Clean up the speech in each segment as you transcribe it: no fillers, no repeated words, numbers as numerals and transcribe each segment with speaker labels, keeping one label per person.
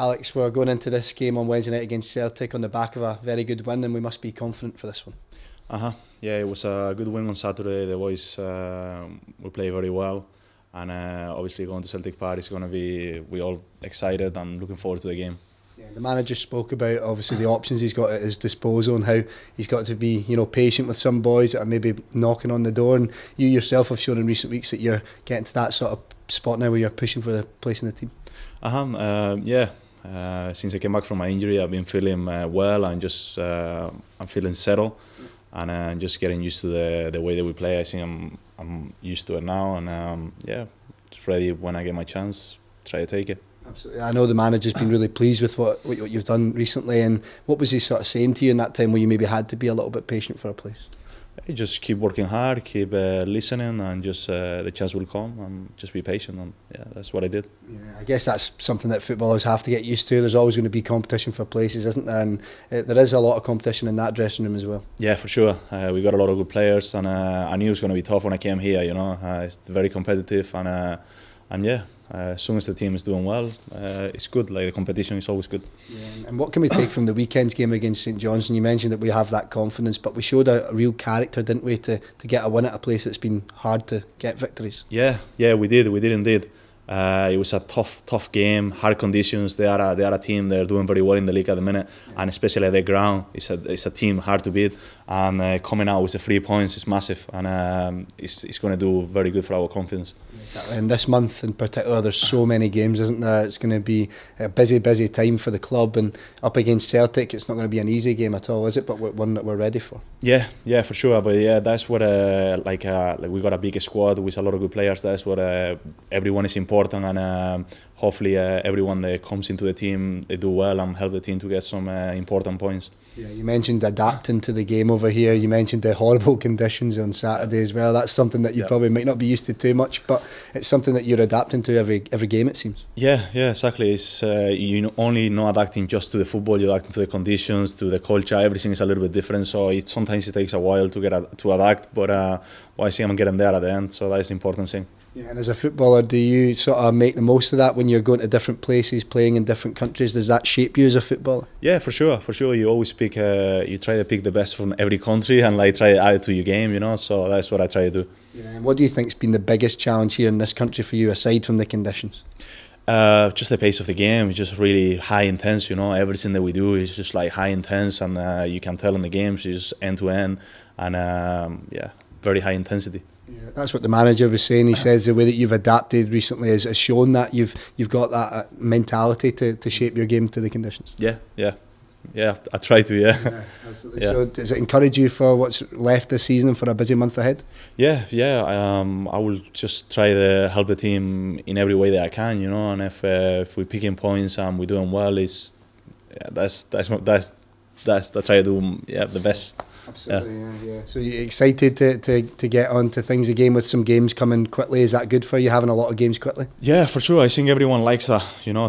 Speaker 1: Alex, we're going into this game on Wednesday night against Celtic on the back of a very good win, and we must be confident for this one.
Speaker 2: Yeah, it was a good win on Saturday. The boys we play very well, and obviously going to Celtic Park is going to be, we're all excited and looking forward to the game.
Speaker 1: Yeah, the manager spoke about obviously the options he's got at his disposal and how he's got to be, patient with some boys that are maybe knocking on the door. And you yourself have shown in recent weeks that you're getting to that sort of spot now where you're pushing for the place in the team.
Speaker 2: Since I came back from my injury, I've been feeling well and just I'm feeling settled, and just getting used to the way that we play. I think I'm used to it now, and just ready when I get my chance, try to take it.
Speaker 1: Absolutely. I know the manager's been really pleased with what you've done recently, and what was he sort of saying to you in that time where you maybe had to be a little bit patient for a place?
Speaker 2: Just keep working hard, keep listening, and just the chance will come, and just be patient, and yeah, that's what I did.
Speaker 1: Yeah, I guess that's something that footballers have to get used to. There's always going to be competition for places, isn't there? And there is a lot of competition in that dressing room as well.
Speaker 2: Yeah, for sure. We got a lot of good players, and I knew it was going to be tough when I came here. It's very competitive, and yeah. As soon as the team is doing well, it's good. Like, the competition is always good.
Speaker 1: Yeah, and what can we take from the weekend's game against St Johnstone? You mentioned that we have that confidence, but we showed a real character, didn't we, to get a win at a place that's been hard to get victories.
Speaker 2: Yeah, we did indeed. It was a tough game, hard conditions. They are a team. They're doing very well in the league at the minute, and especially at the ground, it's a team hard to beat. And coming out with the 3 points is massive, and it's going to do very good for our confidence.
Speaker 1: And this month in particular, there's so many games, isn't there? It's going to be a busy time for the club, and up against Celtic, it's not going to be an easy game at all, is it? But one that we're ready for. Yeah,
Speaker 2: for sure. But yeah, that's what we got a big squad with a lot of good players. That's what everyone is important, and hopefully everyone that comes into the team, they do well and help the team to get some important points.
Speaker 1: Yeah, you mentioned adapting to the game over here. You mentioned the horrible conditions on Saturday as well. That's something that you probably might not be used to too much, but it's something that you're adapting to every game, it seems.
Speaker 2: Yeah, exactly. It's you only not adapting just to the football. You're adapting to the conditions, to the culture. Everything is a little bit different. So sometimes it takes a while to adapt, but I think I'm getting there at the end. So that's the important thing.
Speaker 1: Yeah, and as a footballer, do you sort of make the most of that when you're going to different places, playing in different countries? Does that shape you as a footballer?
Speaker 2: Yeah, for sure. You always pick, you try to pick the best from every country and try to add it to your game, So that's what I try to do.
Speaker 1: Yeah, and what do you think's been the biggest challenge here in this country for you, aside from the conditions?
Speaker 2: Just the pace of the game. It's just really high intense, Everything that we do is just high intense, and you can tell in the games it's end to end, and very high intensity.
Speaker 1: Yeah, that's what the manager was saying. He says the way that you've adapted recently has shown that you've got that mentality to shape your game to the conditions.
Speaker 2: Yeah, I try to. Yeah,
Speaker 1: absolutely. Yeah. So does it encourage you for what's left this season and for a busy month ahead?
Speaker 2: Yeah. I will just try to help the team in every way that I can, And if we're picking points and we're doing well, that's I try to do the best.
Speaker 1: Absolutely, yeah. So you're excited to get on to things again with some games coming quickly? Is that good for you, having a lot of games quickly? Yeah,
Speaker 2: for sure. I think everyone likes that.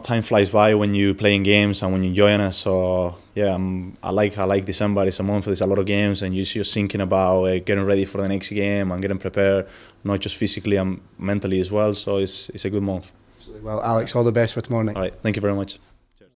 Speaker 2: Time flies by when you're playing games and when you're enjoying it. So yeah, I like December. It's a month. There's a lot of games, and you're just thinking about getting ready for the next game and getting prepared, not just physically and mentally as well. So it's a good month.
Speaker 1: Absolutely. Well, Alex, all the best for tomorrow night.
Speaker 2: All right. Thank you very much.